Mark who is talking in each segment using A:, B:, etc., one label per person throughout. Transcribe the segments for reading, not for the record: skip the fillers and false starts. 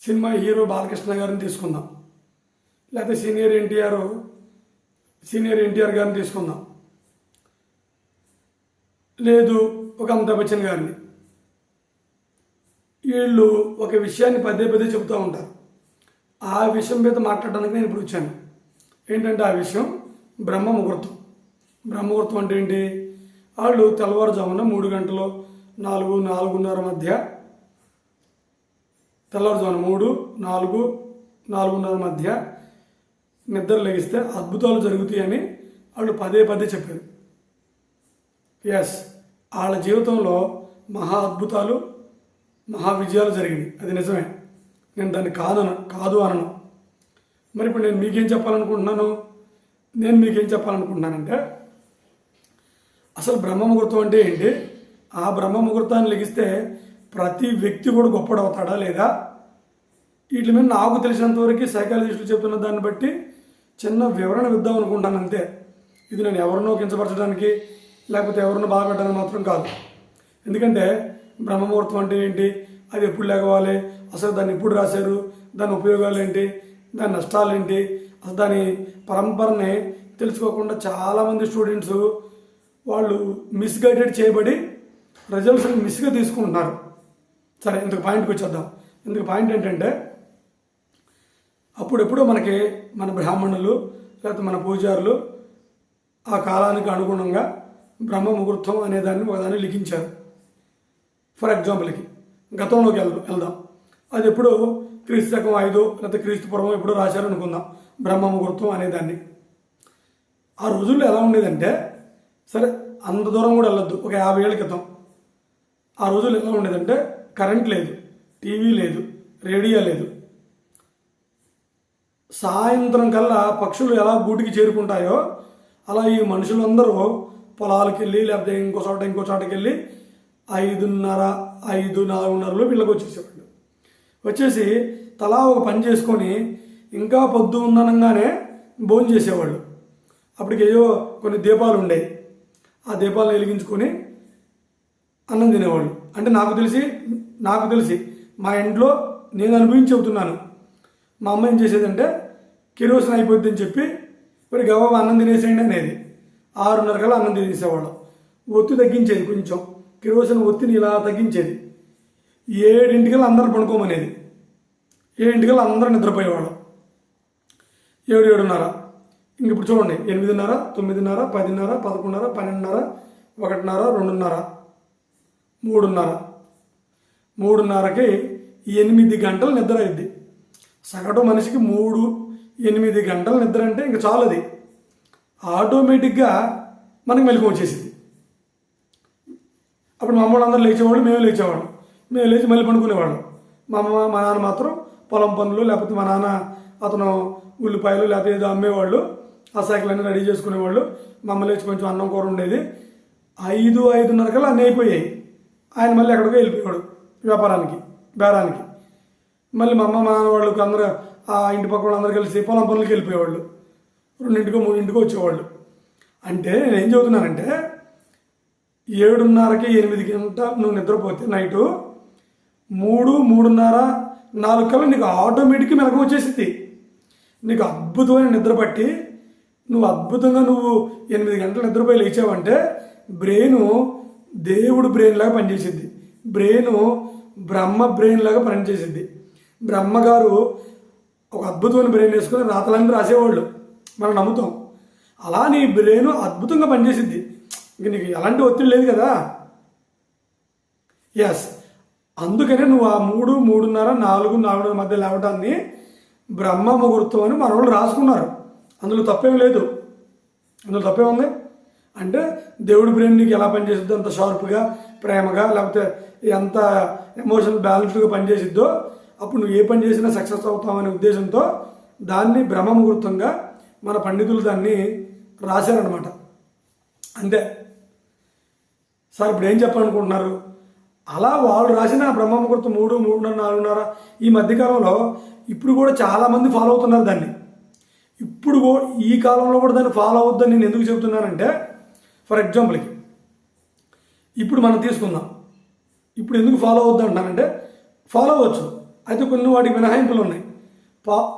A: Cinema hero Balakrishna గారిని తీసుకుందాం, లేకపోతే సీనియర్ ఎన్టీఆర్ గారిని తీసుకుందాం, లేదు ఒక అమితాబ్ బచ్చన్ గారిని. వీళ్ళు ఒక విషయాన్ని పదే పదే చెబుతూ ఉంటారు. ఆ విషయం మీద మాట్లాడడానికి నేను ఇప్పుడు వచ్చాను. ఏంటంటే ఆ విషయం బ్రహ్మ ముహూర్తం. బ్రహ్మ ముహూర్తం అంటే ఏంటి? వాళ్ళు తెల్లవారుజామున 3 గంటలు 4:30 మధ్య, తెల్లవారుజామున 3, 4, 4:30 మధ్య నిద్ర లెగిస్తే అద్భుతాలు జరుగుతాయని వాళ్ళు పదే పదే చెప్పారు. ఎస్, వాళ్ళ జీవితంలో మహా అద్భుతాలు, మహా విజయాలు జరిగినాయి. అది నిజమే, నేను దాన్ని కాదు అనను. మరి ఇప్పుడు నేను మీకేం చెప్పాలనుకుంటున్నానంటే అసలు బ్రహ్మ ముహూర్తం అంటే ఏంటి? ఆ బ్రహ్మ ముహూర్తాన్ని లెగిస్తే ప్రతి వ్యక్తి కూడా గొప్పడవుతాడా లేదా? వీటి మీద నాకు తెలిసినంతవరకు సైకాలజిస్టులు చెప్తున్న దాన్ని బట్టి చిన్న వివరణ ఇద్దాం అనుకుంటాను అంతే. ఇది నేను ఎవరినో కించపరచడానికి లేకపోతే ఎవరినో బాధపెట్టడానికి మాత్రం కాదు. ఎందుకంటే బ్రహ్మముహూర్తం అంటే ఏంటి, అది ఎప్పుడు లేవాలి, అసలు దాన్ని ఎప్పుడు రాశారు, దాని ఉపయోగాలు ఏంటి, దాని నష్టాలు ఏంటి, అసలు దాని పరంపరని తెలుసుకోకుండా చాలామంది స్టూడెంట్స్ వాళ్ళు మిస్గైడెడ్ చేయబడి రిజల్ట్స్ని మిస్గా తీసుకుంటున్నారు. సరే, ఇందుకు పాయింట్కి వచ్చేద్దాం. ఇందుకు పాయింట్ ఏంటంటే అప్పుడెప్పుడో మన బ్రాహ్మణులు లేకపోతే మన పూజారులు ఆ కాలానికి అనుగుణంగా బ్రహ్మ ముహూర్తం అనేదాన్ని ఒకదాన్ని లిఖించారు. ఫర్ ఎగ్జాంపుల్కి గతంలోకి వెళ్దాం. అది ఎప్పుడో క్రీస్తు శకం 5 లేకపోతే క్రీస్తు పూర్వం ఎప్పుడో రాశారు అనుకుందాం బ్రహ్మ ముహూర్తం అనేదాన్ని. ఆ రోజుల్లో ఎలా ఉండేదంటే, సరే అంత దూరం కూడా వెళ్ళొద్దు, ఒక 50 ఏళ్ళ క్రితం ఆ రోజుల్లో ఎలా ఉండేదంటే కరెంట్ లేదు, టీవీ లేదు, రేడియో లేదు. సాయంత్రం కల్లా పక్షులు ఎలా గూటికి చేరుకుంటాయో అలా ఈ మనుషులందరూ పొలాలకు వెళ్ళి లేకపోతే ఇంకో చోటకి వెళ్ళి 5:30, 5, 4:30లో వీళ్ళకి వచ్చేసేవాళ్ళు. వచ్చేసి తలా ఒక పని చేసుకొని ఇంకా పొద్దు ఉన్ననంగానే భోజనం చేసేవాళ్ళు. అప్పటికి ఏవో కొన్ని దీపాలు ఉండేవి, ఆ దీపాలను వెలిగించుకొని అన్నం తినేవాళ్ళు. అంటే నాకు తెలిసి మా ఇంట్లో నేను అనుభవించి చెబుతున్నాను. మా అమ్మ ఏం చేసేదంటే కిరోసిన్ అయిపోద్ది అని చెప్పి మరి గవ్వ అన్నం తినేసేయండి అనేది. 6:30 కల్లా అన్నం తినేసేవాళ్ళం. ఒత్తి తగ్గించేది, కొంచెం కిరోసిన్ ఒత్తిని ఇలా తగ్గించేది. 7:00కల్లా అందరూ పడుకోమనేది. 7:00కల్లా అందరూ నిద్రపోయేవాళ్ళం. 7, 7:30. ఇంక ఇప్పుడు చూడండి, 8:30, 9:30, 10:30, 11:30, 12:30, 1:30, 2:30, 3:30. 3:30కి 8 గంటలు నిద్ర అయింది. సగటు మనిషికి 8 గంటల నిద్ర అంటే ఇంక చాలు. అది ఆటోమేటిక్గా మనకి మెలకువ వచ్చేసింది. అప్పుడు మా అమ్మ అందరూ లేచేవాళ్ళు, మేము లేచేవాళ్ళం. మేము లేచి మళ్ళీ పండుకునేవాళ్ళం. మా నాన్న మాత్రం పొలం పనులు లేకపోతే మా నాన్న అతను ఉల్లిపాయలు లేకపోతే ఏదో అమ్మేవాళ్ళు, ఆ సైకిల్ రెడీ చేసుకునేవాళ్ళు. మా అమ్మ లేచి కొంచెం అన్నం కూర ఉండేది. 5, 5:30 కల్లా అన్నీ అయిపోయాయి. ఆయన మళ్ళీ ఎక్కడికో వెళ్ళిపోయాడు వ్యాపారానికి, బేరానికి. మళ్ళీ మా అమ్మ మా నాన్న వాళ్ళకి అందరూ ఆ ఇంటి పక్క వాళ్ళందరూ కలిసి పొలం పనులకి వెళ్ళిపోయేవాళ్ళు. 2:00కో 3:00కో వచ్చేవాళ్ళు. అంటే నేనేం చెబుతున్నానంటే 7:30కి 8 గంటలు నువ్వు నిద్రపోతే నైటు 3, 3:30, 4 కల్లా నీకు ఆటోమేటిక్గా మెలకువ వచ్చేసింది. నీకు అద్భుతమైన నిద్ర పట్టి నువ్వు 8 గంటలు నిద్రపోయి లేచావంటే బ్రెయిన్ దేవుడు బ్రెయిన్ లాగా పనిచేసిద్ది. బ్రెయిన్ బ్రహ్మ బ్రెయిన్ లాగా పనిచేసిద్ది. బ్రహ్మగారు ఒక అద్భుతమైన బ్రెయిన్ వేసుకుని రాతలన్నీ రాసేవాళ్ళు, మనం నమ్ముతాం. అలా నీ బ్రెయిన్ అద్భుతంగా పనిచేసిద్ది. ఇంక నీకు ఎలాంటి ఒత్తిడి లేదు కదా. ఎస్, అందుకనే నువ్వు ఆ 3, 3:30, 4, 4:30 మధ్య లేవడాన్ని బ్రహ్మ ముహూర్తం అని మన వాళ్ళు రాసుకున్నారు. అందులో తప్పేం లేదు. అందులో తప్పేముంది అంటే దేవుడి బ్రెయిన్ నీకు ఎలా పనిచేసిద్దో అంత షార్ప్గా, ప్రేమగా, లేకపోతే ఎంత ఎమోషనల్ బ్యాలెన్స్డ్గా పనిచేసిద్దో అప్పుడు నువ్వు ఏ పని చేసినా సక్సెస్ అవుతామనే ఉద్దేశంతో దాన్ని బ్రహ్మ ముహూర్తంగా మన పండితులు దాన్ని రాశారనమాట. అంతే సార్. ఇప్పుడు ఏం చెప్పాలనుకుంటున్నారు? అలా వాళ్ళు రాసిన బ్రహ్మ ముహూర్తం 3, 3:30, 4:30 ఈ మధ్యకాలంలో ఇప్పుడు కూడా చాలామంది ఫాలో అవుతున్నారు దాన్ని. ఇప్పుడు ఈ కాలంలో కూడా దాన్ని ఫాలో అవుద్దని నేను ఎందుకు చెబుతున్నానంటే, ఫర్ ఎగ్జాంపుల్కి ఇప్పుడు మనం తీసుకుందాం. ఇప్పుడు ఎందుకు ఫాలో అవుద్ది అంటున్నానంటే, ఫాలో అవ్వచ్చు, అయితే కొన్ని వాటికి మినహాయింపులు ఉన్నాయి.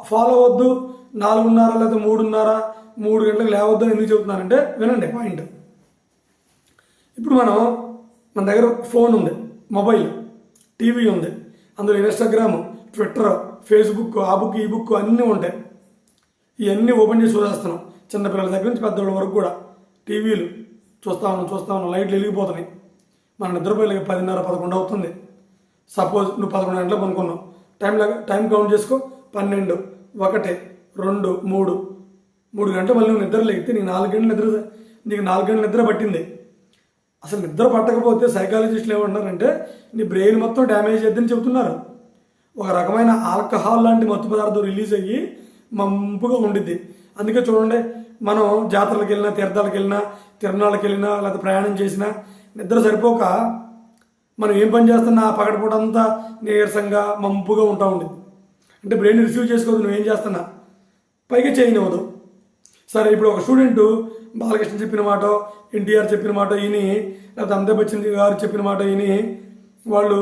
A: ఫాలో అవ్వద్దు, 4:30 లేదా 3:30 3 గంటలకు లేవద్దు అని ఎందుకు చెబుతున్నానంటే వినండి పాయింట్. ఇప్పుడు మన దగ్గర ఫోన్ ఉంది, మొబైల్, టీవీ ఉంది, అందులో ఇన్స్టాగ్రామ్, ట్విట్టర్, ఫేస్బుక్, ఆ బుక్ ఈ బుక్ అన్నీ ఉంటాయి. ఇవన్నీ ఓపెన్ చేసి చూసేస్తున్నాం. చిన్నపిల్లల దగ్గర నుంచి పెద్దవాళ్ళ వరకు కూడా టీవీలు చూస్తా ఉన్నాం. లైట్లు వెలిగిపోతున్నాయి. మన నిద్రపోయి 10:30 11 అవుతుంది. సపోజ్ నువ్వు 11 గంటలకు పనుకున్నావు, టైం కౌంట్ చేసుకో. 12 1 2 3 గంటలు మళ్ళీ నువ్వు నిద్ర లేగితే నీకు 4 గంటల నిద్ర పట్టింది. అసలు నిద్ర పట్టకపోతే సైకాలజిస్టులు ఏమంటున్నారంటే నీ బ్రెయిన్ మొత్తం డ్యామేజ్ అవుతుందని చెబుతున్నారు. ఒక రకమైన ఆల్కహాల్ లాంటి మత్తు పదార్థం రిలీజ్ అయ్యి మంపుగా ఉండిద్ది. అందుకే చూడండి, మనం జాతరలకు వెళ్ళినా, తీర్థాలకు వెళ్ళినా, తిరునాళ్ళకి వెళ్ళినా, లేకపోతే ప్రయాణం చేసినా నిద్ర సరిపోక మనం ఏం పని చేస్తున్నా పగటిపూట అంతా నీరసంగా మంపుగా ఉంటా ఉండిద్ది. అంటే బ్రెయిన్ రిసీవ్ చేసుకోవద్దు నువ్వేం చేస్తున్నా, పైగా చేయనివ్వదు. సరే, ఇప్పుడు ఒక స్టూడెంట్ బాలకృష్ణ చెప్పిన మాట, ఎన్టీఆర్ చెప్పిన మాట విని, లేకపోతే అమితాబ్ బచ్చన్ గారు చెప్పిన మాట విని వాళ్ళు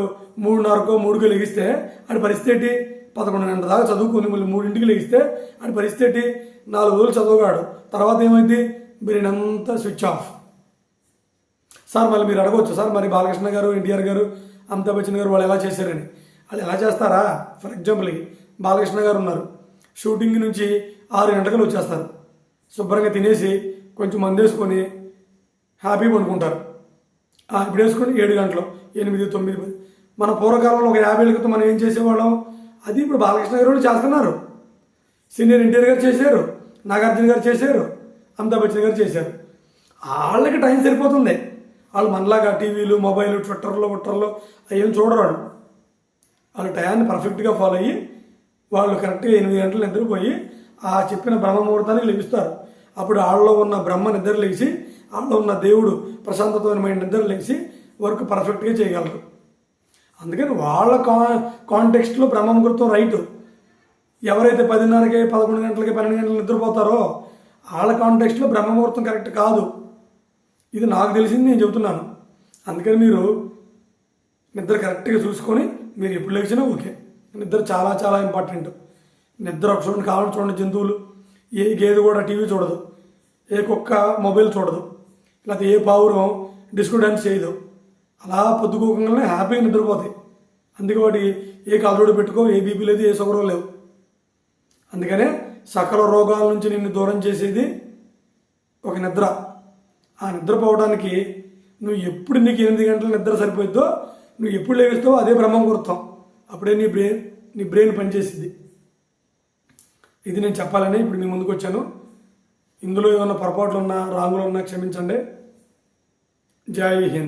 A: 3:30కో 3కో లెగిస్తే ఆడి పరిస్థితి ఏంటి? 11 గంటల దాకా చదువుకొని మళ్ళీ 3ంటికి లెగిస్తే ఆడి పరిస్థితి ఏంటి? 4 రోజులు చదువుగాడు. తర్వాత ఏమైంది? బ్రెయిన్ అంతా స్విచ్ ఆఫ్. సార్ మళ్ళీ మీరు అడగవచ్చు, సార్ మరి బాలకృష్ణ గారు, ఎన్టీఆర్ గారు, అమితాబ్ బచ్చన్ గారు వాళ్ళు ఎలా చేశారని. వాళ్ళు ఎలా చేస్తారా? ఫర్ ఎగ్జాంపుల్కి బాలకృష్ణ గారు ఉన్నారు, షూటింగ్ నుంచి 6 గంటలకు వచ్చేస్తారు, శుభ్రంగా తినేసి కొంచెం మందు వేసుకొని హ్యాపీ పడుకుంటారు. ఇప్పుడు వేసుకొని 7 గంటలు 8 9 10. మన పూర్వకాలంలో ఒక 50 ఏళ్ళ క్రితం మనం ఏం చేసేవాళ్ళం, అది ఇప్పుడు బాలకృష్ణ గారు కూడా చేస్తున్నారు. సీనియర్ ఎన్టీఆర్ గారు చేశారు, నాగార్జున గారు చేశారు, అమితాబ్ బచ్చన్ గారు చేశారు. వాళ్ళకి టైం సరిపోతుంది. వాళ్ళు మనలాగా టీవీలు, మొబైల్, ట్విట్టర్లో అవేం చూడరు. వాళ్ళు టయాన్ని పర్ఫెక్ట్గా ఫాలో అయ్యి వాళ్ళు కరెక్ట్గా 8 గంటలు నిద్రపోయి ఆ చెప్పిన బ్రహ్మ ముహూర్తానికి లభిస్తారు. అప్పుడు వాళ్ళలో ఉన్న బ్రహ్మ నిద్ర లేచి, వాళ్ళలో ఉన్న దేవుడు ప్రశాంతతమైన నిద్ర లేచి వర్క్ పర్ఫెక్ట్గా చేయగలరు. అందుకని వాళ్ళ కాంటెక్స్ట్లో బ్రహ్మ ముహూర్తం రైటు. ఎవరైతే 10:30కి 11 గంటలకి 12 గంటలకు నిద్రపోతారో వాళ్ళ కాంటెక్స్ట్లో బ్రహ్మ ముహూర్తం కరెక్ట్ కాదు. ఇది నాకు తెలిసింది, నేను చెబుతున్నాను. అందుకని మీరు నిద్ర కరెక్ట్గా చూసుకొని మీరు ఎప్పుడు లేచినా ఓకే. నిద్ర చాలా చాలా ఇంపార్టెంట్. నిద్ర ఒక చూడండి, కావాలని చూడండి, జంతువులు ఏ గేదె కూడా టీవీ చూడదు, ఏ కుక్క మొబైల్ చూడదు, లేకపోతే ఏ పావురం డిస్కో డ్యాన్స్ చేయదు. అలా పొద్దుకోకుండానే హ్యాపీగా నిద్రపోతాయి. అందుకే వాటి ఏ కలజోడు పెట్టుకో, ఏ బీపీ లేదు, ఏ షుగర్ లేవు. అందుకనే సకల రోగాల నుంచి నిన్ను దూరం చేసేది ఒక నిద్ర. ఆ నిద్రపోవడానికి నువ్వు ఎప్పుడు నీకు 8 గంటల నిద్ర సరిపోయిద్దో, నువ్వు ఎప్పుడు లేస్తావో అదే బ్రహ్మ ముహూర్తం. అప్పుడే నీ బ్రెయిన్ పనిచేసింది. ఇది నేను చెప్పాలని ఇప్పుడు మీ ముందుకు వచ్చాను. ఇందులో ఏమైనా పొరపాట్లు ఉన్నా, రాంగులు ఉన్నా క్షమించండి. జై హింద్.